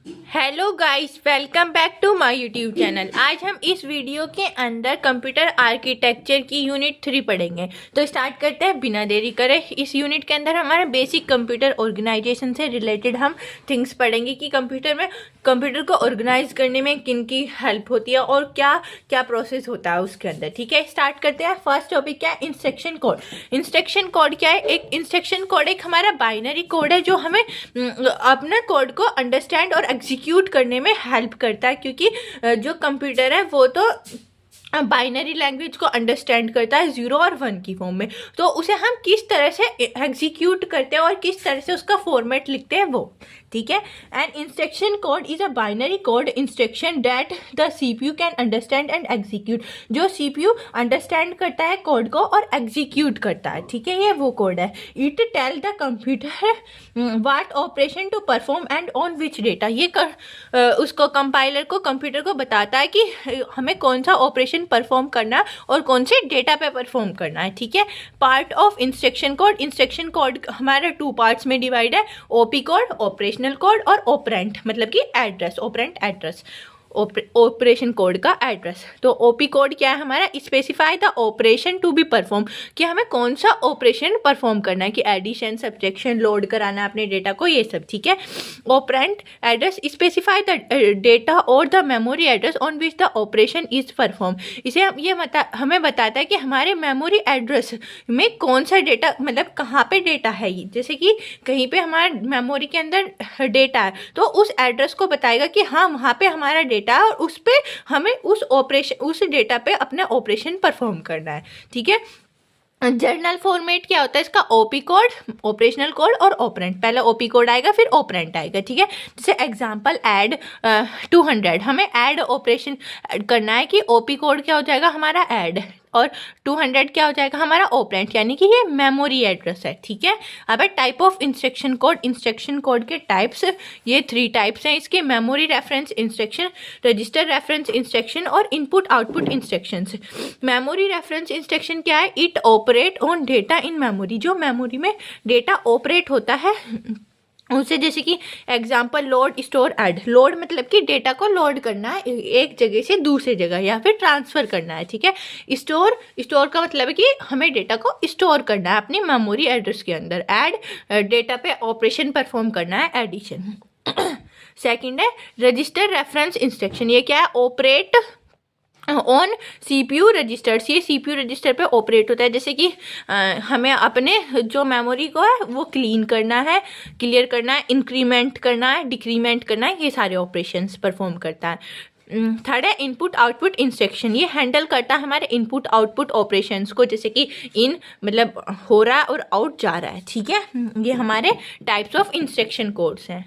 Hello guys, welcome back to my YouTube channel. आज हम इस वीडियो के अंदर कंप्यूटर आर्किटेक्चर की यूनिट 3 पढ़ेंगे। तो स्टार्ट करते हैं बिना देरी करे। इस यूनिट के अंदर हमारा बेसिक कंप्यूटर ऑर्गेनाइजेशन से रिलेटेड हम थिंग्स पढ़ेंगे कि कंप्यूटर को ऑर्गेनाइज करने में किन की हेल्प होती है और क्या क्या प्रोसेस होता है उसके अंदर। ठीक है, स्टार्ट करते हैं। फर्स्ट टॉपिक क्या है? Instruction code. इंस्ट्रक्शन कोड क्या है? एक इंस्ट्रक्शन कोड एक हमारा बाइनरी कोड है जो हमें अपना कोड को अंडरस्टैंड और एग्जीक्यूट करने में हेल्प करता है, क्योंकि जो कंप्यूटर है वो तो बाइनरी लैंग्वेज को अंडरस्टैंड करता है 0 और 1 की फॉर्म में। तो उसे हम किस तरह से एग्जीक्यूट करते हैं और किस तरह से उसका फॉर्मेट लिखते हैं वो। ठीक है। And instruction code is a binary code instruction that the CPU can understand and execute. जो सीपीयू अंडरस्टैंड करता है कोड को और एग्जीक्यूट करता है। ठीक है, ये वो कोड है। It tell the computer what operation to perform and on which data. ये उसको कंपाइलर को कंप्यूटर को बताता है कि हमें कौन सा ऑपरेशन परफॉर्म करना और कौन से डेटा पे परफॉर्म करना है। ठीक है। Part of instruction code. Instruction code हमारे 2 पार्ट्स में डिवाइड है, ओपी कोड ऑपरेशनल कोड और ऑपरेंट मतलब कि address, operand address, operation code का एड्रेस। तो ओपी कोड क्या है हमारा? Specify the operation to be perform, कि हमें कौन सा ऑपरेशन परफॉर्म करना है, कि एडिशन, सब्ट्रैक्शन, लोड कराना है अपने डेटा को, ये सब। ठीक है। Operand address specify the data और the memory address on which the operation is perform. इसे हमें बताता है कि हमारे मेमोरी एड्रेस में कौन सा डेटा, मतलब कहाँ पे डेटा है। जैसे कि कहीं पे हमारे मेमोरी के अंदर डेटा है तो उस एड्रेस को बताएगा कि हाँ वहाँ पे हमारा डेटा और उस पे हमें उस डेटा पे अपना ऑपरेशन परफॉर्म करना है। ठीक है। जर्नल फॉर्मेट क्या होता है इसका? ओपी कोड, ऑपरेशनल कोड और ऑपरेंट। पहले ओपी कोड आएगा फिर ऑपरेंट आएगा। ठीक है। जैसे एग्जांपल ऐड 200, हमें ऐड ऑपरेशन करना है कि ओपी कोड क्या हो जाएगा हमारा ऐड और 200 क्या हो जाएगा हमारा ऑपरेंट, यानी कि ये मेमोरी एड्रेस है। ठीक है। अब type of instruction code. Instruction code के टाइप्स, ये 3 टाइप्स हैं इसके: memory reference instruction, register reference instruction और input output instructions. Memory reference instruction क्या है? It operate on data in memory. जो मेमोरी में डेटा ऑपरेट होता है उसे, जैसे कि example load, store, add. Load मतलब कि डेटा को लोड करना है एक जगह से दूसरे जगह या फिर ट्रांसफ़र करना है। ठीक है। स्टोर का मतलब है कि हमें डेटा को स्टोर करना है अपनी मेमोरी एड्रेस के अंदर। ऐड डेटा पे ऑपरेशन परफॉर्म करना है, एडिशन। सेकंड है रजिस्टर रेफरेंस इंस्ट्रक्शन। ये क्या है? Operate on CPU registers. ये सीपीयू रजिस्टर पे ऑपरेट होता है। जैसे कि हमें अपने जो मेमोरी को है वो क्लीन करना है, क्लियर करना है, इंक्रीमेंट करना है, डिक्रीमेंट करना है, ये सारे ऑपरेशंस परफॉर्म करता है। थर्ड है इनपुट आउटपुट इंस्ट्रक्शन। ये हैंडल करता है हमारे इनपुट आउटपुट ऑपरेशंस को, जैसे कि इन मतलब हो रहा है और आउट जा रहा है। ठीक है। ये हमारे टाइप्स ऑफ इंस्ट्रक्शन कोड्स हैं।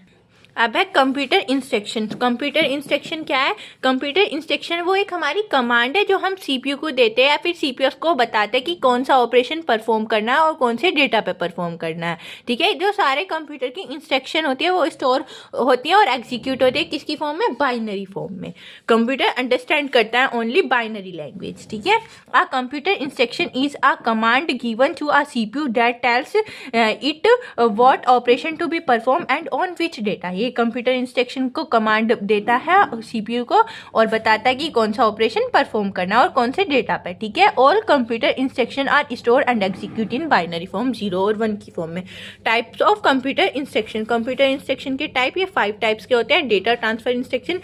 अब है कंप्यूटर इंस्ट्रक्शन। कंप्यूटर इंस्ट्रक्शन क्या है? कंप्यूटर इंस्ट्रक्शन वो एक हमारी कमांड है जो हम सीपीयू को देते हैं या फिर सीपीयू को बताते हैं कि कौन सा ऑपरेशन परफॉर्म करना है और कौन से डेटा पे परफॉर्म करना है। ठीक है। जो सारे कंप्यूटर की इंस्ट्रक्शन होती है वो स्टोर होती है और एग्जीक्यूट होती है किसकी फॉर्म में? बाइनरी फॉर्म में। कंप्यूटर अंडरस्टैंड करता है ओनली बाइनरी लैंग्वेज। ठीक है। A computer instruction is a command given to a CPU that tells it what operation to be perform and on which data. ये कंप्यूटर इंस्ट्रक्शन को command देता है CPU को और बताता है कि कौन सा ऑपरेशन परफॉर्म करना है और कौन से डेटा पे। ठीक है। All computer instruction are store and execute in binary form, 0 और 1 की फॉर्म में। Types of computer instruction. Computer instruction के टाइप ये 5 टाइप्स के होते हैं। डेटा ट्रांसफर इंस्ट्रक्शन,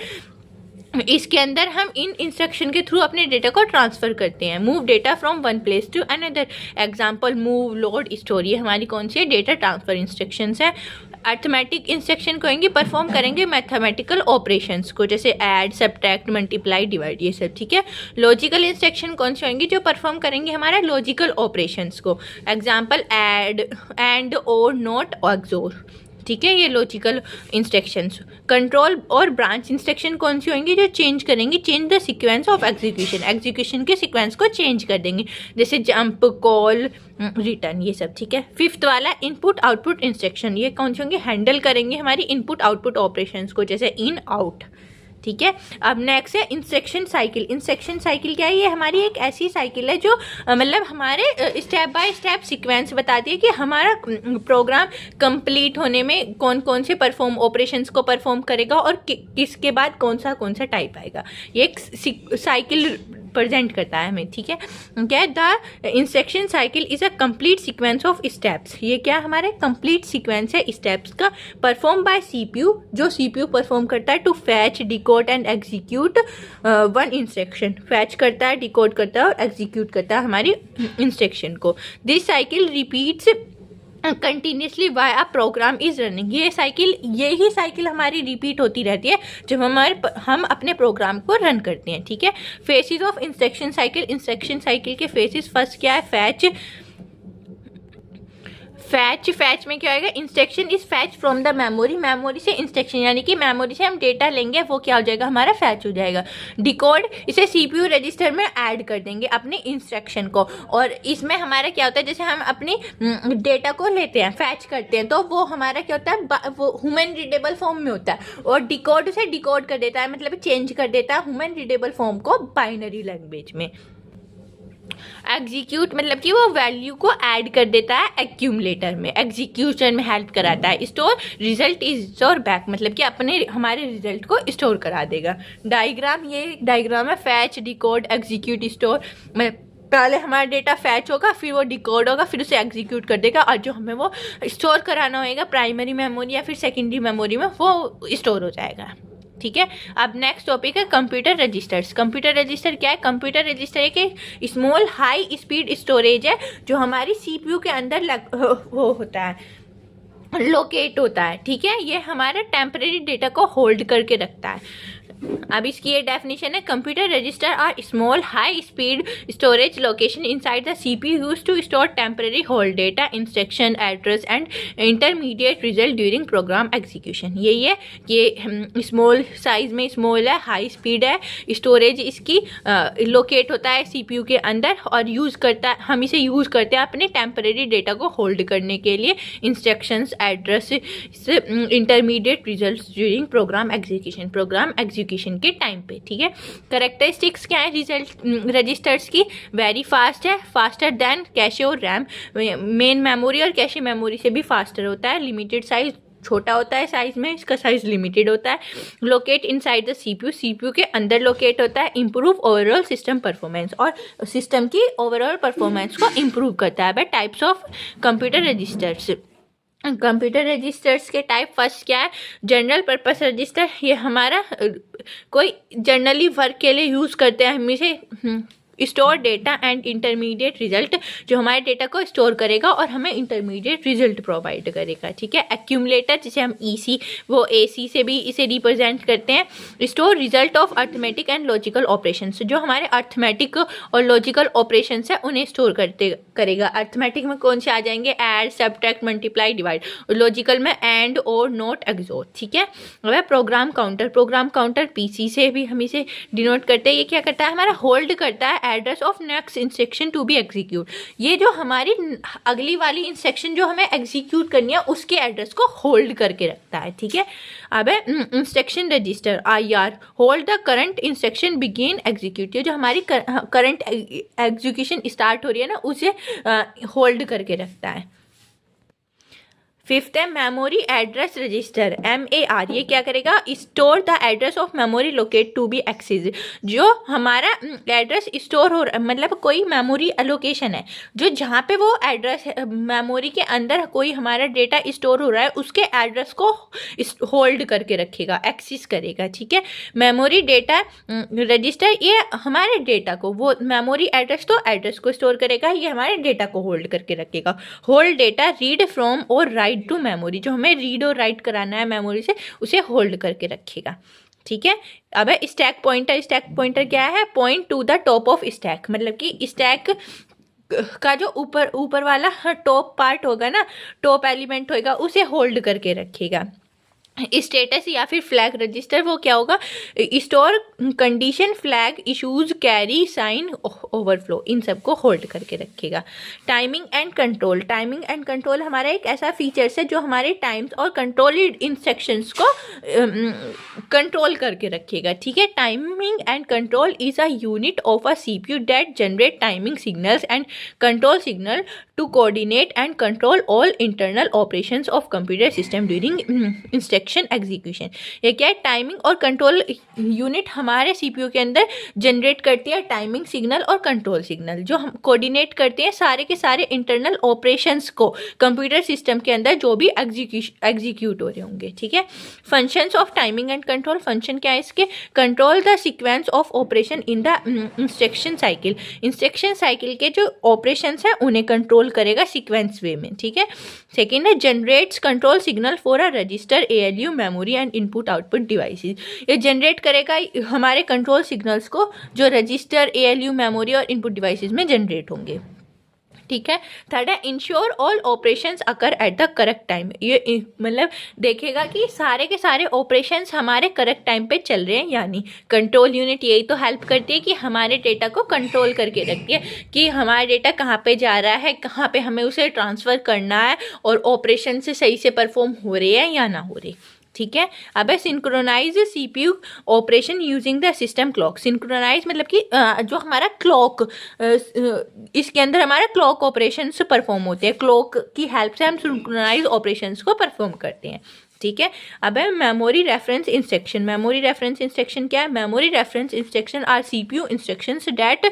इसके अंदर हम इन इंस्ट्रक्शन के थ्रू अपने डेटा को ट्रांसफर करते हैं। Move data from one place to another. Example move, load, store. ये हमारी कौन सी है? डेटा ट्रांसफर इंस्ट्रक्शंस है। अर्थमेटिक इंस्ट्रक्शन को होंगे परफॉर्म करेंगे मैथमेटिकल ऑपरेशंस को, जैसे ऐड, सब्ट्रैक्ट, मल्टीप्लाई, डिवाइड, ये सब। ठीक है। लॉजिकल इंस्ट्रक्शन कौन से होंगे? जो परफॉर्म करेंगे हमारे लॉजिकल ऑपरेशंस को। एग्जांपल ऐड, एंड, और, नॉट, एक्सोर। ठीक है, ये लॉजिकल इंस्ट्रक्शंस। कंट्रोल और ब्रांच इंस्ट्रक्शन कौन सी होंगी? जो चेंज करेंगी, change the sequence of execution, execution के सीक्वेंस को चेंज कर देंगे, जैसे जंप, कॉल, रिटर्न, ये सब। ठीक है। फिफ्थ वाला इनपुट आउटपुट इंस्ट्रक्शन। ये कौन से होंगे? हैंडल करेंगे हमारी इनपुट आउटपुट ऑपरेशंस को, जैसे इन, आउट। ठीक है। अब नेक्स्ट है इंस्ट्रक्शन साइकिल। इंस्ट्रक्शन साइकिल क्या है? ये हमारी एक ऐसी साइकिल है जो मतलब हमारे स्टेप बाय स्टेप सीक्वेंस बताती है कि हमारा प्रोग्राम कंप्लीट होने में कौन कौन से ऑपरेशंस को परफॉर्म करेगा और किसके बाद कौन सा टाइप आएगा। ये एक साइकिल प्रेजेंट करता है हमें, ठीक है। क्या है? The instruction cycle is a complete sequence of steps. ये क्या हमारे कंप्लीट सीक्वेंस है स्टेप्स का, परफॉर्म बाय सीपीयू, जो सीपीयू परफॉर्म करता है to fetch, decode and execute one instruction. Fetch करता है, डिकोड करता है और एग्जीक्यूट करता है हमारी इंस्ट्रक्शन को। This cycle repeats continuously while a program is running. यही साइकिल हमारी रिपीट होती रहती है जब हम अपने प्रोग्राम को रन करते हैं, ठीक है। Faces of instruction cycle. Instruction cycle के फेसेस, फर्स्ट क्या है? फैच में क्या होगा? Instruction is fetch from the memory से इंस्ट्रक्शन, यानी कि मेमोरी से हम डेटा लेंगे, वो क्या हो जाएगा? हमारा फैच हो जाएगा। डिकोड, इसे सीपीयू रजिस्टर में ऐड कर देंगे अपने इंस्ट्रक्शन को, और इसमें हमारा क्या होता है? जैसे हम अपनी डेटा को लेते हैं, फैच करते हैं, तो वो हमारा क्या होता है? वो ह्यूमन रीडेबल फॉर्म में होता है, और डिकोड उसे डिकोड कर देता है, मतलब चेंज कर देता है ह्यूमन रीडेबल फॉर्म को बाइनरी लैंग्वेज में। एग्जीक्यूट मतलब कि वो वैल्यू को ऐड कर देता है एक्यूमुलेटर में, एग्जीक्यूशन में हेल्प कराता है। Store, result is store back, मतलब कि हमारे रिजल्ट को स्टोर करा देगा। डायग्राम, ये डायग्राम है फैच, डिकोड, एग्जीक्यूट, स्टोर। पहले हमारा डेटा फैच होगा, फिर वो डिकोड होगा, फिर उसे एग्जीक्यूट कर देगा, और जो हमें वो स्टोर कराना होगा प्राइमरी मेमोरी या फिर सेकेंडरी मेमोरी में, वो स्टोर हो जाएगा, ठीक है। अब नेक्स्ट टॉपिक है कंप्यूटर रजिस्टर्स। कंप्यूटर रजिस्टर क्या है? कंप्यूटर रजिस्टर एक स्मॉल हाई स्पीड स्टोरेज है जो हमारी सीपीयू के अंदर वो होता है, लोकेट होता है, ठीक है। ये हमारे टेम्परेरी डेटा को होल्ड करके रखता है। अब इसकी ये डेफिनेशन है, computer register are small high speed storage location inside the CPU used to store temporary hold data, instruction, address and intermediate result during program execution. यही है, ये स्मॉल साइज में स्मॉल है, हाई स्पीड है, storage इसकी locate होता है CPU के अंदर, और हम इसे यूज़ करते हैं अपने टेम्परेरी डेटा को होल्ड करने के लिए, instructions, address, intermediate result during program execution के टाइम पे, ठीक है। करेक्टरिस्टिक्स क्या है रजिस्टर्स की? वेरी फास्ट है, फास्टर देन कैशे और रैम। मेन मेमोरी और कैशे मेमोरी से भी फास्टर होता है। लिमिटेड साइज, छोटा होता है साइज में, इसका साइज लिमिटेड होता है। लोकेट इनसाइड द सीपीयू के अंदर लोकेट होता है। इंप्रूव ओवरऑल सिस्टम परफॉर्मेंस, और सिस्टम की ओवरऑल परफॉर्मेंस को इम्प्रूव करता है। Types of computer registers. Computer registers के टाइप, फर्स्ट क्या है? General purpose register. ये हमारा कोई जनरली वर्क के लिए यूज़ करते हैं हमेशा। Store data and intermediate result, जो हमारे डेटा को स्टोर करेगा और हमें इंटरमीडिएट रिजल्ट प्रोवाइड करेगा, ठीक है। एक्यूमुलेटर, जिसे हम ईसी वो एसी से भी इसे रिप्रेजेंट करते हैं। Store result of arithmetic and logical operations, जो हमारे अर्थमेटिक और लॉजिकल ऑपरेशंस है उन्हें स्टोर करेगा। अर्थमेटिक में कौन से आ जाएंगे? Add, subtract, multiply, divide. Logical में एंड, और, नोट, एक्सोर, ठीक है। वह प्रोग्राम काउंटर पीसी से भी हम इसे डिनोट करते हैं। ये क्या करता है? हमारा होल्ड करता है address of next instruction to be execute. ये जो हमारी अगली वाली इंस्ट्रक्शन जो हमें एग्जीक्यूट करनी है उसके एड्रेस को होल्ड करके रखता है, ठीक है। अब है instruction register, IR, hold the current instruction begin execute. ये जो हमारी करंट एग्जीक्यूशन स्टार्ट हो रही है ना, उसे होल्ड करके रखता है। फिफ्थ है मेमोरी एड्रेस रजिस्टर, MAR। ये क्या करेगा? Store the address of memory locate to be access. जो हमारा एड्रेस स्टोर हो रहा, मतलब कोई मेमोरी एलोकेशन है, जो जहाँ पे वो एड्रेस मेमोरी के अंदर कोई हमारा डेटा स्टोर हो रहा है, उसके एड्रेस को होल्ड करके रखेगा, एक्सेस करेगा, ठीक है। मेमोरी डेटा रजिस्टर, ये हमारे डेटा को, वो मेमोरी एड्रेस तो एड्रेस को स्टोर करेगा, ये हमारे डेटा को होल्ड करके रखेगा। Hold data, read from or right to memory, जो हमें रीड और राइट कराना है मेमोरी से, उसे होल्ड करके रखेगा, ठीक है। अब है स्टैक पॉइंटर क्या है? Point two the top of stack, मतलब कि स्टैक का जो ऊपर वाला टॉप पार्ट होगा ना, टॉप एलिमेंट होगा, उसे होल्ड करके रखेगा। स्टेटस या फिर फ्लैग रजिस्टर वो क्या होगा, store condition flag issues carry sign overflow, इन सबको होल्ड करके रखेगा। टाइमिंग एंड कंट्रोल हमारा एक ऐसा फीचर्स है जो हमारे टाइम्स और कंट्रोल इंस्ट्रक्शंस को कंट्रोल करके रखेगा, ठीक है। Timing and control is a unit of a CPU that generate timing signals and control signal to coordinate and control all internal operations of computer system during instruction execution. ये क्या है, timing और control unit हमारे CPU के अंदर generate करती है timing signal और कंट्रोल सिग्नल, जो हम कोऑर्डिनेट करते हैं सारे के सारे इंटरनल ऑपरेशंस को कंप्यूटर सिस्टम के अंदर जो भी एग्जीक्यूट हो रहे होंगे, ठीक है। Functions of timing and control, function क्या है इसके, control the sequence of operation in the instruction cycle, instruction cycle के जो ऑपरेशंस हैं उन्हें कंट्रोल करेगा सीक्वेंस वे में, ठीक है। सेकेंड है generates control signal for a resistor ALU memory and input output devices, ये जनरेट करेगा हमारे कंट्रोल सिग्नल्स को जो रजिस्टर ALU मेमोरी और इनपुट डिवाइसेस में जनरेट होंगे, ठीक है। थर्ड है ensure all operations occur at the correct time, ये मतलब देखेगा कि सारे के सारे ऑपरेशंस हमारे करेक्ट टाइम पे चल रहे हैं, यानी कंट्रोल यूनिट यही तो हेल्प करती है कि हमारे डेटा को कंट्रोल करके रखती है कि हमारा डेटा कहाँ पे जा रहा है, कहाँ पे हमें उसे ट्रांसफ़र करना है और ऑपरेशन से सही से परफॉर्म हो रहे हैं या ना हो रही, ठीक है। अब है synchronize CPU operation using the system clock, synchronize मतलब कि जो हमारा क्लॉक इसके अंदर हमारा क्लॉक ऑपरेशंस परफॉर्म होते हैं, क्लॉक की हेल्प से हम सिंक्रोनाइज ऑपरेशंस को परफॉर्म करते हैं, ठीक है। अब है memory reference instruction, memory reference instruction क्या है, memory reference instruction are CPU instructions that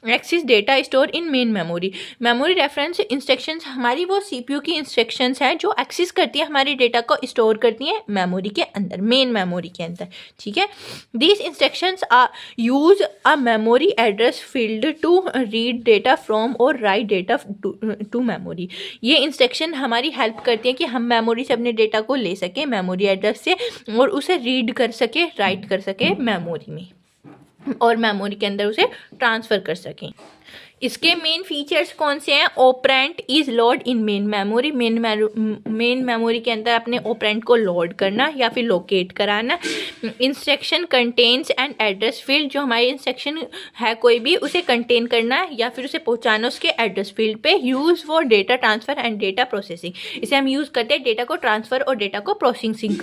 access data store in main memory, memory reference instructions हमारी वो CPU की इंस्ट्रक्शंस हैं जो एक्सेस करती है हमारी डेटा को स्टोर करती हैं मेमोरी के अंदर, मेन मेमोरी के अंदर, ठीक है। These instructions are use a memory address field to read data from or write data to memory, ये इंस्ट्रक्शन हमारी हेल्प करती है कि हम मेमोरी से अपने डेटा को ले सकें मेमोरी एड्रेस से और उसे रीड कर सके, राइट कर सके मेमोरी में और मेमोरी के अंदर उसे ट्रांसफ़र कर सकें। इसके मेन फीचर्स कौन से हैं, operand is load in main memory, main memory के अंदर अपने ऑपरेंट को लोड करना या फिर लोकेट कराना। Instruction contains and address field, जो हमारी इंस्ट्रक्शन है कोई भी उसे कंटेन करना या फिर उसे पहुंचाना उसके एड्रेस फील्ड पे। Use for data transfer and data processing, इसे हम यूज़ करते हैं डेटा को ट्रांसफ़र और डेटा को प्रोसेसिंग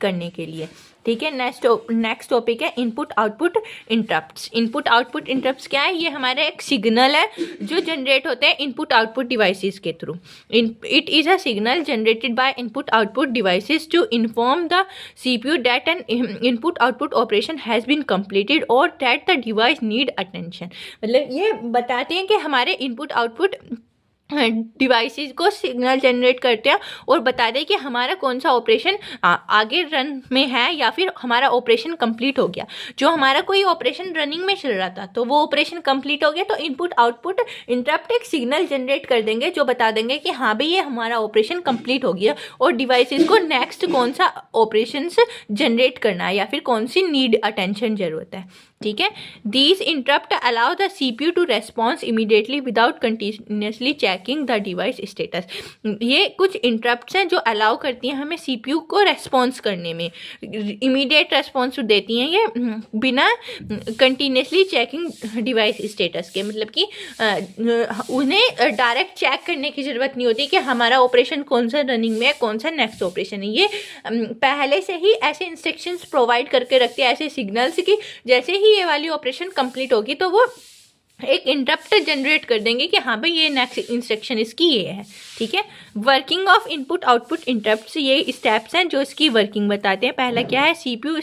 करने के लिए, ठीक है। नेक्स्ट टॉपिक है input output interrupts. Input output interrupts क्या है, ये हमारे एक सिग्नल है जो जनरेट होते हैं इनपुट आउटपुट डिवाइसेस के थ्रू। It is a signal generated by input output devices to inform the CPU that an input output operation has been completed और that the device need attention, मतलब ये बताते हैं कि हमारे इनपुट आउटपुट डिवाइसेस को सिग्नल जनरेट करते हैं और बता दें कि हमारा कौन सा ऑपरेशन आगे रन में है या फिर हमारा ऑपरेशन कंप्लीट हो गया। जो हमारा कोई ऑपरेशन रनिंग में चल रहा था तो वो ऑपरेशन कंप्लीट हो गया तो इनपुट आउटपुट इंटरप्ट एक सिग्नल जनरेट कर देंगे जो बता देंगे कि हाँ भाई ये हमारा ऑपरेशन कंप्लीट हो गया और डिवाइसेस को नेक्स्ट कौन सा ऑपरेशन जनरेट करना है या फिर कौन सी नीड अटेंशन ज़रूरत है, ठीक है। These interrupt allow the CPU to response immediately without continuously checking the device status. ये कुछ इंटरप्ट्स हैं जो अलाउ करती हैं हमें CPU को रेस्पॉन्स करने में, इमीडिएट रेस्पॉन्स देती हैं ये बिना कंटिन्यूसली चेकिंग डिवाइस स्टेटस के, मतलब कि उन्हें डायरेक्ट चेक करने की ज़रूरत नहीं होती कि हमारा ऑपरेशन कौन सा रनिंग में है, कौन सा नेक्स्ट ऑपरेशन है। ये पहले से ही ऐसे इंस्ट्रक्शंस प्रोवाइड करके रखते हैं, ऐसे सिग्नल्स की जैसे ही ये वाली ऑपरेशन कंप्लीट होगी तो वो एक इंटरप्ट जनरेट कर देंगे कि हाँ भाई ये नेक्स्ट इंस्ट्रक्शन इसकी ये है, ठीक है। Working of input output interrupts, ये स्टेप्स हैं जो इसकी वर्किंग बताते हैं। पहला क्या है, CPU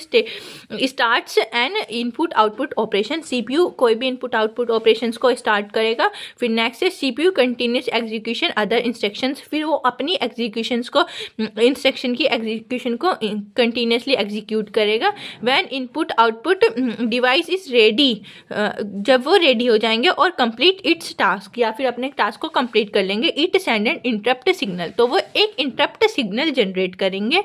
starts N input output operation, CPU कोई भी इनपुट आउटपुट ऑपरेशंस को स्टार्ट करेगा। फिर नेक्स्ट है CPU continuous execution other instructions, फिर वो अपनी एग्जीक्यूशंस को इंस्ट्रक्शन की एग्जीक्यूशन को कंटिन्यूसली एग्जीक्यूट करेगा। When input output device is ready, जब वो रेडी हो जाएंगे और कंप्लीट इट्स टास्क या फिर अपने टास्क को कंप्लीट कर लेंगे, it send an interrupt signal, तो वो एक इंटरप्ट सिग्नल जनरेट करेंगे।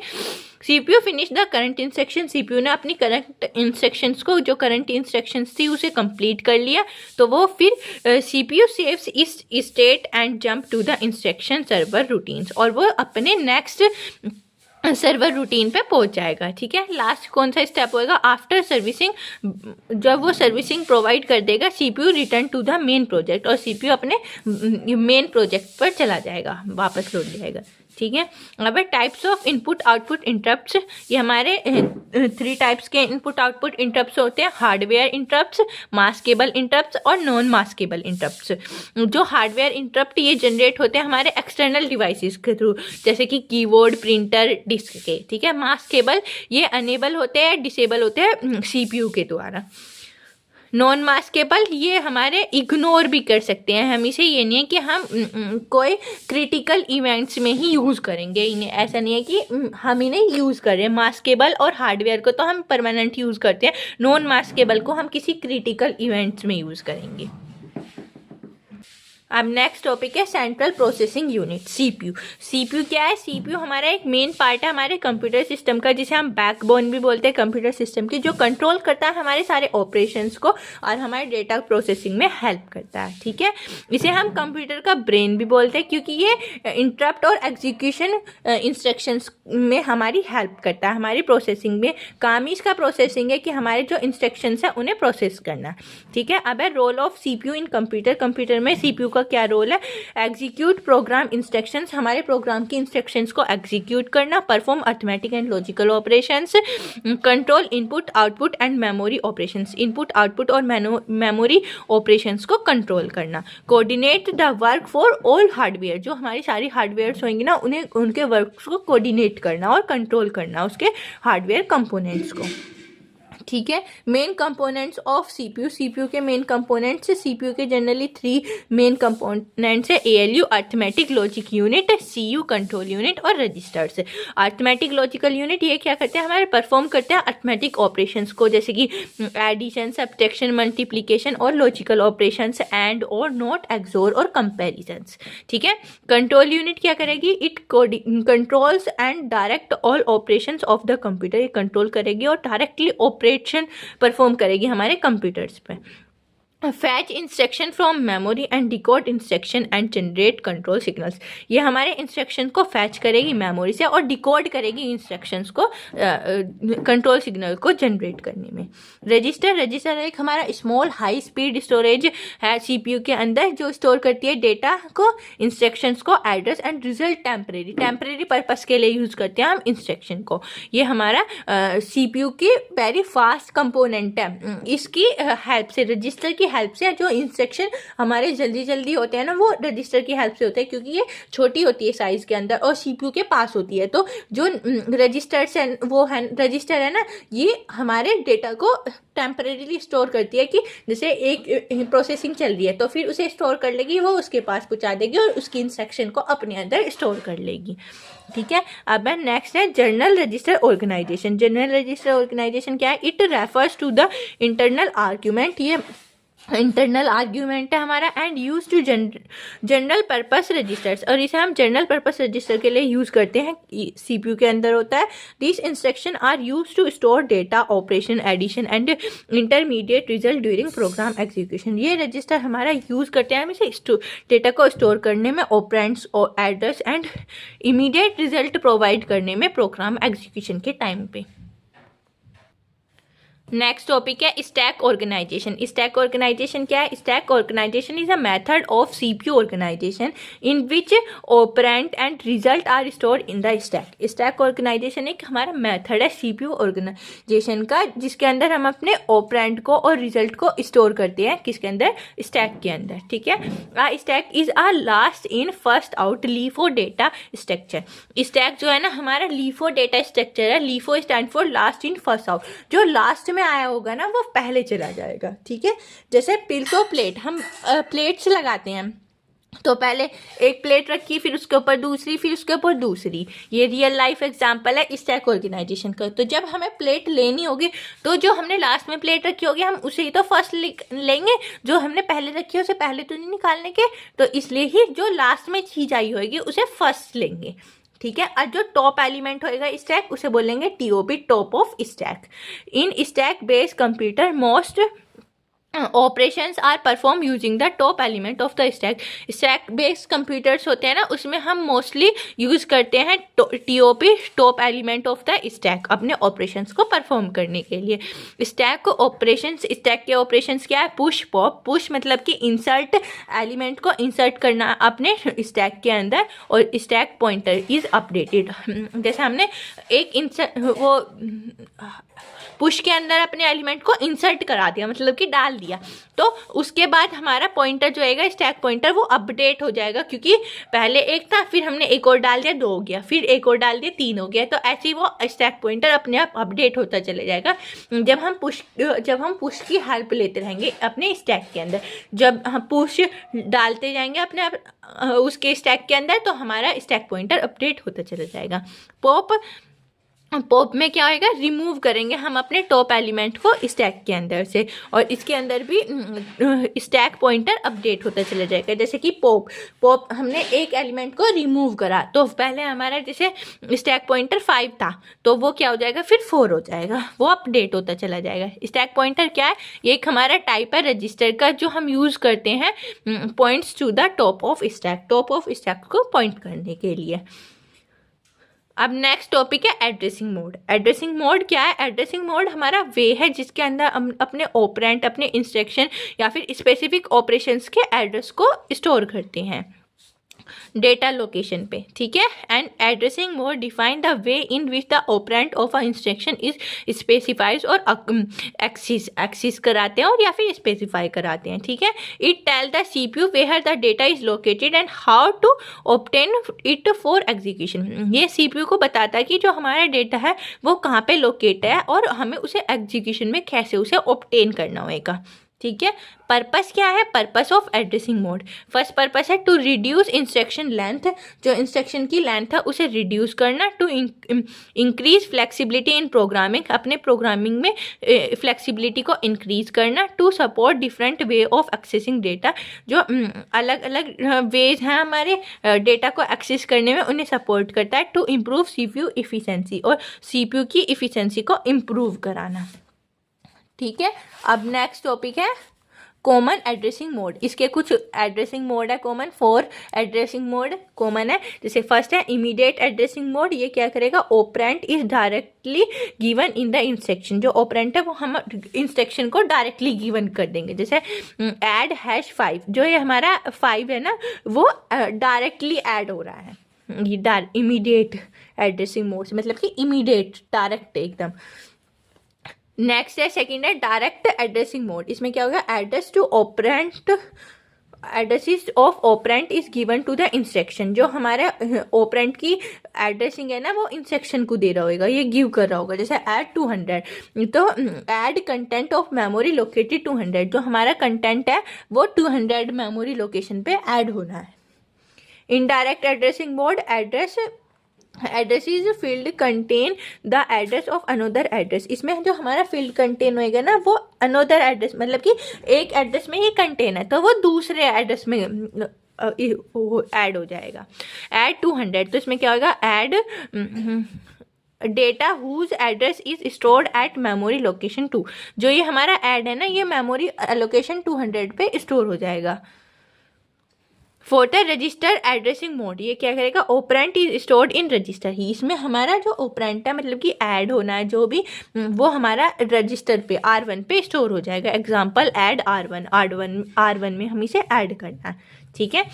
CPU finish the current instruction, CPU ने अपनी करंट इंस्ट्रक्शंस को जो करंट इंस्ट्रक्शंस थी उसे कंप्लीट कर लिया तो वो फिर CPU saves its state and jump to the instruction server routines, और वो अपने नेक्स्ट सर्वर रूटीन पे पहुंच जाएगा। ठीक है, लास्ट कौन सा स्टेप होएगा, आफ्टर सर्विसिंग, जब वो सर्विसिंग प्रोवाइड कर देगा CPU return to the main project, और सीपीयू अपने मेन प्रोजेक्ट पर चला जाएगा, वापस लौट जाएगा। ठीक है, अब types of input output interrupts, ये हमारे 3 टाइप्स के इनपुट आउटपुट इंटरप्ट्स होते हैं, हार्डवेयर इंटरप्ट्स, मास्केबल इंटरप्ट्स और नॉन मास्केबल इंटरप्ट्स। जो हार्डवेयर इंटरप्ट ये जनरेट होते हैं हमारे एक्सटर्नल डिवाइसेस के थ्रू, जैसे कि कीबोर्ड, प्रिंटर, डिस्क के। ठीक है, मास्केबल ये अनेबल होते हैं, डिसेबल होते हैं सीपीयू के द्वारा। नॉन मास्केबल ये हमारे इग्नोर भी कर सकते हैं हम इसे, ये नहीं है कि हम कोई क्रिटिकल इवेंट्स में ही यूज़ करेंगे इन्हें, ऐसा नहीं है कि हम इन्हें यूज़ करें। मास्केबल और हार्डवेयर को तो हम परमानेंट यूज़ करते हैं, नॉन मास्केबल को हम किसी क्रिटिकल इवेंट्स में यूज़ करेंगे। अब नेक्स्ट टॉपिक है central processing unit, CPU. CPU क्या है, सीपीयू हमारा एक मेन पार्ट है हमारे कंप्यूटर सिस्टम का, जिसे हम बैकबोन भी बोलते हैं कंप्यूटर सिस्टम की, जो कंट्रोल करता है हमारे सारे ऑपरेशंस को और हमारे डेटा प्रोसेसिंग में हेल्प करता है। ठीक है, इसे हम कंप्यूटर का ब्रेन भी बोलते हैं, क्योंकि ये इंटरप्ट और एग्जीक्यूशन इंस्ट्रक्शंस में हमारी हेल्प करता है, हमारी प्रोसेसिंग में। काम ही इसका प्रोसेसिंग है कि हमारे जो इंस्ट्रक्शंस है उन्हें प्रोसेस करना। ठीक है, अब है role of CPU in computer. Computer में सीपीयू का क्या रोल है, एग्जीक्यूट प्रोग्राम इंस्ट्रक्शंस, हमारे प्रोग्राम की इंस्ट्रक्शंस को एग्जीक्यूट करना, perform arithmetic and logical operations, control input output and memory operations, input output और मेमोरी ऑपरेशंस को कंट्रोल करना, coordinate the work for all hardware, जो हमारी सारी हार्डवेयर होंगी ना उन्हें उनके वर्क को कोऑर्डिनेट करना और कंट्रोल करना उसके हार्डवेयर कंपोनेंट्स को। ठीक है, main components of CPU, CPU के मेन कंपोनेंट्स, सीपीयू के जनरली 3 मेन कंपोनेंट्स है, ALU arithmetic logic unit, CU control unit और रजिस्टर्स। अर्थमेटिक लॉजिकल यूनिट ये क्या करते हैं, हमारे परफॉर्म करते हैं अर्थमेटिक ऑपरेशंस को, जैसे कि एडिशन, सब्ट्रैक्शन, मल्टीप्लिकेशन और लॉजिकल ऑपरेशंस, एंड और नॉट, एक्सोर और कंपेरिजन्स। ठीक है, कंट्रोल यूनिट क्या करेगी, it controls and direct all operations of the computer, ये कंट्रोल करेगी और डायरेक्टली ऑपरेशन परफॉर्म करेगी हमारे कंप्यूटर्स पे। Fetch instruction from memory and decode instruction and generate control signals, ये हमारे इंस्ट्रक्शन को फैच करेगी मेमोरी से और डिकोड करेगी इंस्ट्रक्शंस को कंट्रोल सिग्नल को जनरेट करने में। रजिस्टर, रजिस्टर एक हमारा स्मॉल हाई स्पीड स्टोरेज है सीपीयू के अंदर, जो स्टोर करती है डेटा को, इंस्ट्रक्शंस को, address and result temporary purpose के लिए यूज़ करते हैं हम इंस्ट्रक्शन को। ये हमारा सीपीयू की वेरी फास्ट कंपोनेंट है, इसकी हेल्प से, रजिस्टर की हेल्प से जो इंस्ट्रक्शन हमारे जल्दी होते हैं ना वो रजिस्टर की हेल्प से होते हैं, क्योंकि ये छोटी होती है साइज के अंदर और सीपीयू के पास होती है। तो जो रजिस्टर्स है वो है, रजिस्टर है ना, ये हमारे डेटा को टेम्परेरीली स्टोर करती है, कि जैसे एक प्रोसेसिंग चल रही है तो फिर उसे स्टोर कर लेगी, वो उसके पास पहुंचा देगी और उसकी इंस्ट्रक्शन को अपने अंदर स्टोर कर लेगी। ठीक है, अब नेक्स्ट है general register organization. General register organization क्या है, it refers to the internal argument, ये इंटरनल आर्ग्यूमेंट है हमारा, and use to general purpose registers, और इसे हम जनरल पर्पस रजिस्टर के लिए यूज़ करते हैं, सीपीयू के अंदर होता है। This instruction are use to store data, operation, addition and intermediate result during program execution, ये रजिस्टर हमारा यूज़ करते हैं हम इसे डेटा को स्टोर करने में, ऑपरेंड्स और address and immediate result provide करने में प्रोग्राम एग्जीक्यूशन के टाइम पे। नेक्स्ट टॉपिक है स्टैक ऑर्गेनाइजेशन। स्टैक ऑर्गेनाइजेशन क्या है, stack organization is a method of CPU organization in which operand and result are stored in the stack. Stack organization एक हमारा method है सीपीयू ऑर्गेनाइजेशन का, जिसके अंदर हम अपने ऑपरेंड को और रिजल्ट को स्टोर करते हैं, किसके अंदर, स्टैक के अंदर। ठीक है, stack is a last in first out LIFO data structure. Stack जो है ना हमारा लीफो डेटा स्ट्रक्चर है, LIFO stand for last in first out, जो लास्ट में आया होगा ना वो पहले चला जाएगा। ठीक है, जैसे पिल्को प्लेट, हम प्लेट्स लगाते हैं तो पहले एक प्लेट रखी, फिर उसके ऊपर दूसरी, फिर उसके ऊपर दूसरी, ये रियल लाइफ एग्जांपल है स्टैक ऑर्गेनाइजेशन का। तो जब हमें प्लेट लेनी होगी तो जो हमने लास्ट में प्लेट रखी होगी हम उसे ही तो फर्स्ट लेंगे, जो हमने पहले रखी है उसे पहले तो नहीं निकालने के, तो इसलिए ही जो लास्ट में चीज आई होगी उसे फर्स्ट लेंगे। ठीक है, और जो टॉप एलिमेंट होएगा स्टैक उसे बोलेंगे TOP, top of stack. In stack based computer most operations are perform using the top element of the stack. Stack based computers होते हैं ना, उसमें हम मोस्टली यूज़ करते हैं TOP, top element of the stack, अपने ऑपरेशंस को perform करने के लिए। स्टैक ऑपरेशंस, स्टैक के ऑपरेशंस क्या है? Push pop. पुश मतलब कि इंसर्ट, एलिमेंट को इंसर्ट करना अपने स्टैक के अंदर, और स्टैक पॉइंटर इज अपडेटेड। जैसे हमने वो पुश के अंदर अपने एलिमेंट को इंसर्ट करा दिया, मतलब कि डाल दिया, तो उसके बाद हमारा पॉइंटर जो आएगा, स्टैक पॉइंटर, वो अपडेट हो जाएगा, क्योंकि पहले एक था, फिर हमने एक और डाल दिया, 2 हो गया, फिर एक और डाल दिया, 3 हो गया। तो ऐसे ही वो स्टैक पॉइंटर अपने आप अपडेट होता चले जाएगा जब हम पुश की हेल्प लेते रहेंगे अपने स्टैक के अंदर। जब हम पुश डालते जाएंगे अपने उसके स्टैक के अंदर, तो हमारा स्टैक पॉइंटर अपडेट होता चला जाएगा। पॉप में क्या होएगा? रिमूव करेंगे हम अपने टॉप एलिमेंट को स्टैक के अंदर से, और इसके अंदर भी स्टैक पॉइंटर अपडेट होता चला जाएगा। जैसे कि पॉप हमने एक एलिमेंट को रिमूव करा, तो पहले हमारा जैसे स्टैक पॉइंटर 5 था, तो वो क्या हो जाएगा? फिर 4 हो जाएगा, वो अपडेट होता चला जाएगा। स्टैक पॉइंटर क्या है? ये एक हमारा टाइप है रजिस्टर का, जो हम यूज़ करते हैं points to the top of stack, top of stack को पॉइंट करने के लिए। अब नेक्स्ट टॉपिक है एड्रेसिंग मोड। एड्रेसिंग मोड क्या है? एड्रेसिंग मोड हमारा वे है जिसके अंदर हम अपने ऑपरेंट, अपने इंस्ट्रक्शन या फिर स्पेसिफिक ऑपरेशंस के एड्रेस को स्टोर करते हैं डेटा लोकेशन पे, ठीक है। And addressing mode define the way in which the operand of a instruction is specifies और एक्सिस कराते हैं, और या फिर स्पेसिफाई कराते हैं, ठीक है। It tell the CPU where the data is located and how to obtain it for execution. ये सीपीयू को बताता है कि जो हमारा डेटा है वो कहाँ पे लोकेट है, और हमें उसे एग्जीक्यूशन में कैसे उसे ऑब्टेन करना होगा, ठीक है। पर्पस क्या है? Purpose of addressing mode, first purpose है टू रिड्यूस इंस्ट्रक्शन लेंथ, जो इंस्ट्रक्शन की लेंथ है उसे रिड्यूस करना। To increase flexibility in programming, अपने प्रोग्रामिंग में फ्लेक्सिबिलिटी को इंक्रीज करना। To support different way of accessing data, जो अलग अलग वेज हैं हमारे डेटा को एक्सेस करने में, उन्हें सपोर्ट करता है। टू इम्प्रूव सीपीयू इफिशेंसी, और सीपीयू की इफिशेंसी को इम्प्रूव कराना, ठीक है। अब नेक्स्ट टॉपिक है कॉमन एड्रेसिंग मोड। इसके कुछ एड्रेसिंग मोड है कॉमन, 4 एड्रेसिंग मोड कॉमन है। जैसे फर्स्ट है इमीडिएट एड्रेसिंग मोड। ये क्या करेगा? Operand is directly given in the instruction, जो ऑपरेंट है वो हम इंस्ट्रक्शन को डायरेक्टली गिवन कर देंगे। जैसे ऐड #5, जो ये हमारा 5 है ना, वो डायरेक्टली ऐड हो रहा है ये इमीडिएट एड्रेसिंग मोड से, मतलब कि इमीडिएट, डायरेक्ट एकदम। नेक्स्ट है सेकंड है डायरेक्ट एड्रेसिंग मोड। इसमें क्या होगा? Address to operand, addresses of operand is given to the instruction, जो हमारे ऑपरेंट की एड्रेसिंग है ना, वो इंस्ट्रक्शन को दे रहा होगा, ये गिव कर रहा होगा। जैसे ऐड 200, तो add content of memory located 200, जो हमारा कंटेंट है वो 200 मेमोरी लोकेशन पे ऐड होना है। Indirect addressing mode, addresses field contain the address of another address. इसमें जो हमारा फील्ड कंटेन होएगा ना, वो अनदर एड्रेस, मतलब कि एक एड्रेस में ही कंटेन है, तो वो दूसरे एड्रेस में ऐड हो जाएगा। ऐड 200, तो इसमें क्या होगा? Add data whose address is stored at memory location 2, जो ये हमारा ऐड है ना, ये मेमोरी लोकेशन 200 पे स्टोर हो जाएगा। फोर्थ है रजिस्टर एड्रेसिंग मोड। ये क्या करेगा? Operand is stored in register ही। इसमें हमारा जो ऑपरेंट है, मतलब कि ऐड होना है जो भी, वो हमारा रजिस्टर पे R1 पे स्टोर हो जाएगा। एग्जांपल ऐड R1 में हम इसे ऐड करना है, ठीक है।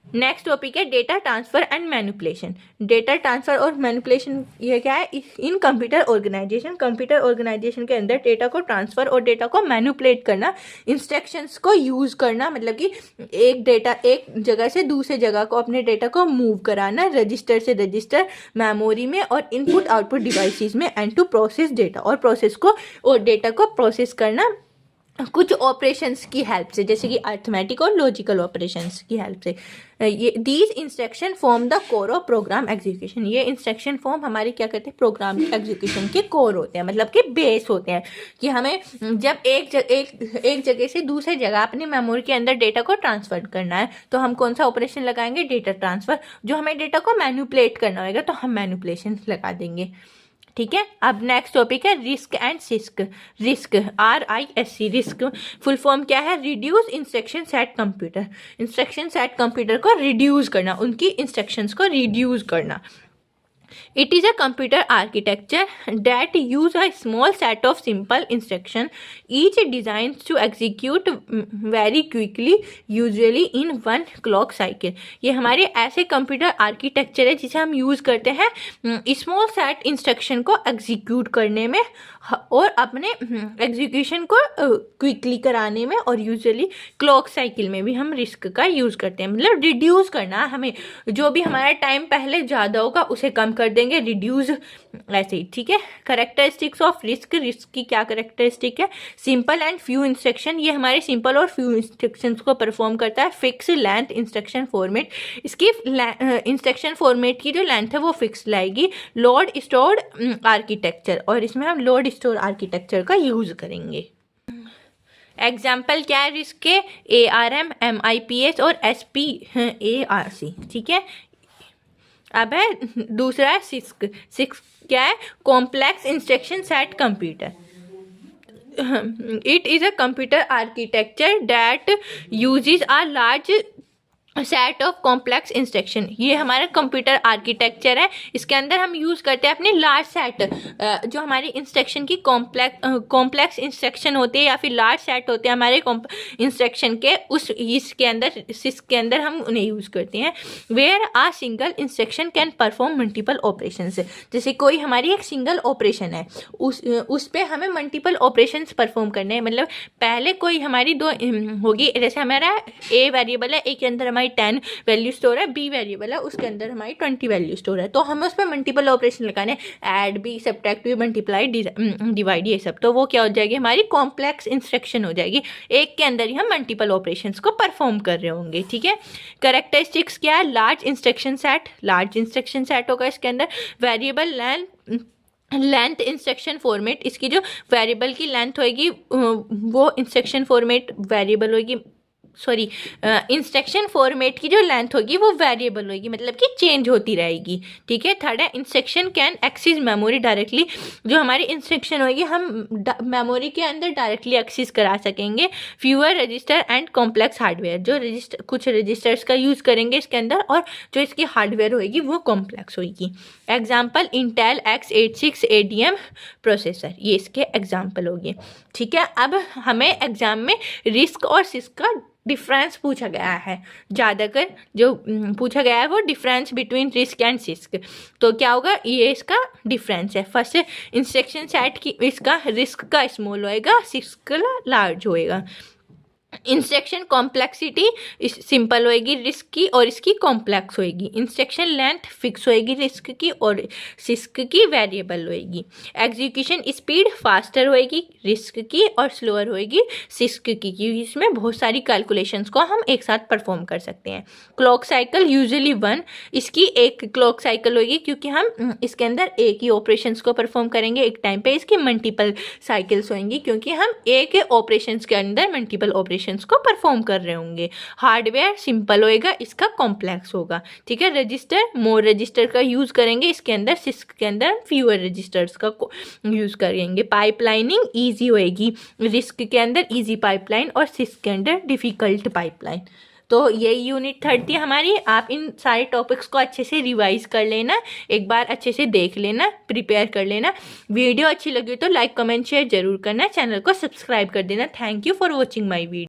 नेक्स्ट टॉपिक है data transfer and manipulation. Data transfer और मैनिपुलेशन ये क्या है? In computer organization, computer organization के अंदर डेटा को ट्रांसफर और डेटा को मैनिपुलेट करना, इंस्ट्रक्शंस को यूज़ करना, मतलब कि एक जगह से दूसरे जगह को अपने डेटा को मूव कराना, रजिस्टर से रजिस्टर, मेमोरी में और इनपुट आउटपुट डिवाइसेस में, एंड टू प्रोसेस डेटा, और प्रोसेस को और डेटा को प्रोसेस करना कुछ ऑपरेशंस की हेल्प से, जैसे कि अर्थमेटिक और लॉजिकल ऑपरेशंस की हेल्प से। ये these instruction form the core of programme execution. ये इंस्ट्रक्शन फॉर्म हमारी क्या कहते हैं? प्रोग्राम एग्जीक्यूशन के कोर होते हैं, मतलब कि बेस होते हैं, कि हमें जब एक जगह से दूसरे जगह अपनी मेमोरी के अंदर डेटा को ट्रांसफर करना है, तो हम कौन सा ऑपरेशन लगाएंगे? Data transfer. जो हमें डेटा को मैनिपुलेट करना होगा, तो हम मैनिपुलेशन लगा देंगे, ठीक है। अब नेक्स्ट टॉपिक है risk and six. Risk RISC, risk full form क्या है? Reduce instruction set computer. Instruction set computer को रिड्यूस करना, उनकी इंस्ट्रक्शंस को रिड्यूस करना। It is a computer architecture that use a small set of simple instruction, each designed to execute very quickly, usually in one clock cycle. ये हमारे ऐसे computer architecture है जिसे हम यूज़ करते हैं स्मॉल सेट इंस्ट्रक्शन को एग्जीक्यूट करने में और अपने एग्जीक्यूशन को क्विकली कराने में, और यूजुअली क्लॉक साइकिल में भी हम रिस्क का यूज़ करते हैं। मतलब रिड्यूस करना, हमें जो भी हमारा टाइम पहले ज़्यादा होगा उसे कम कर देंगे, रिड्यूस ऐसे ही, ठीक है। Characteristics of risk. रिस्क की क्या करेक्टरिस्टिक है? सिंपल एंड फ्यू इंस्ट्रक्शन, ये हमारे सिंपल और फ्यू इंस्ट्रक्शंस को परफॉर्म करता है। फिक्स लेंथ इंस्ट्रक्शन फॉर्मेट, इसकी इंस्ट्रक्शन फॉर्मेट की जो लेंथ है वो फिक्स लाएगी। लोड स्टोर्ड आर्किटेक्चर, और इसमें हम लोड स्टोर आर्किटेक्चर का यूज़ करेंगे। एग्जाम्पल क्या है रिस्क के? ARM, MIPS और SPARC, ठीक है। अब है दूसरा है सिस्क। सिस्क क्या है? Complex instruction set computer. It is a computer architecture that uses a large set of complex instruction. ये हमारा कंप्यूटर आर्किटेक्चर है, इसके अंदर हम यूज़ करते हैं अपने लार्ज सेट, जो हमारी इंस्ट्रक्शन की कॉम्प्लेक्स इंस्ट्रक्शन होती है या फिर लार्ज सेट होते हैं हमारे इंस्ट्रक्शन के, उस इसके अंदर सिस्क के अंदर हम उन्हें यूज़ करते हैं। Where a single instruction can perform multiple operations. जैसे कोई हमारी एक सिंगल ऑपरेशन है, उस पर हमें मल्टीपल ऑपरेशंस परफॉर्म करने हैं। मतलब पहले कोई हमारी दो होगी, जैसे हमारा A वेरिएबल है, A के अंदर हमारी 10 वैल्यू स्टोर है, B वेरिएबल है, उसके अंदर हमारी 20 वैल्यू स्टोर है, तो हमें उस पर मल्टीपल ऑपरेशन लगाने, ऐड भी, सब्ट्रैक्ट भी, मल्टीप्लाई, डिवाइड, ये सब। तो वो क्या हो जाएगी? हमारी कॉम्प्लेक्स इंस्ट्रक्शन हो जाएगी। एक के अंदर ही हम मल्टीपल ऑपरेशंस को परफॉर्म कर रहे होंगे, ठीक है। करेक्टरिस्टिक्स क्या है? Large instruction set. Large instruction set होगा इसके अंदर। वेरिएबल लेंथ इंस्ट्रक्शन फॉर्मेट, इसकी जो वेरिएबल की लेंथ होगी वो इंस्ट्रक्शन फॉर्मेट वेरिएबल होगी, सॉरी इंस्ट्रक्शन फॉर्मेट की जो लेंथ होगी वो वेरिएबल होगी, मतलब कि चेंज होती रहेगी, ठीक है। थर्ड है instruction can access memory directly. जो हमारी इंस्ट्रक्शन होगी हम मेमोरी के अंदर डायरेक्टली एक्सेस करा सकेंगे। Fewer register and complex hardware, जो कुछ रजिस्टर्स का यूज़ करेंगे इसके अंदर, और जो इसकी हार्डवेयर होगी वो कॉम्प्लेक्स होगी। Example Intel X86 ADM processor, ये इसके एग्जाम्पल होगी, ठीक है। अब हमें एग्जाम में रिस्क और सिस्क का डिफरेंस पूछा गया है, ज़्यादातर जो पूछा गया है वो difference between risk and six. तो क्या होगा? ये इसका डिफरेंस है। फर्स्ट इंस्ट्रक्शन सेट की इसका रिस्क का स्मॉल होएगा, सिस्क का लार्ज होएगा। इंस्ट्रक्शन कॉम्प्लेक्सिटी सिंपल होएगी रिस्क की, और इसकी कॉम्प्लेक्स होएगी। इंस्ट्रक्शन लेंथ फिक्स होएगी रिस्क की, और सिस्क की वेरिएबल होएगी। एग्जीक्यूशन स्पीड फास्टर होएगी रिस्क की, और स्लोअर होएगी सिस्क की, क्योंकि इसमें बहुत सारी कैलकुलेशंस को हम एक साथ परफॉर्म कर सकते हैं। क्लॉक साइकिल यूजुअली 1, इसकी एक क्लॉक साइकिल होएगी क्योंकि हम इसके अंदर एक ही ऑपरेशंस को परफॉर्म करेंगे एक टाइम पे। इसकी मल्टीपल साइकिल्स होंगी क्योंकि हम एक ऑपरेशंस के अंदर मल्टीपल ऑपरेशन को परफॉर्म कर रहे होंगे। हार्डवेयर सिंपल होएगा, इसका कॉम्प्लेक्स होगा, ठीक है। रजिस्टर मोर रजिस्टर का यूज करेंगे इसके अंदर, सिस्क के अंदर फ्यूअर रजिस्टर्स का यूज करेंगे। पाइपलाइनिंग इजी होएगी रिस्क के अंदर, इजी पाइपलाइन, और सिस्क के अंदर डिफिकल्ट पाइपलाइन। तो ये यूनिट 3 थी हमारी। आप इन सारे टॉपिक्स को अच्छे से रिवाइज कर लेना, एक बार अच्छे से देख लेना, प्रिपेयर कर लेना। वीडियो अच्छी लगी तो लाइक कमेंट शेयर जरूर करना, चैनल को सब्सक्राइब कर देना। Thank you for watching my video.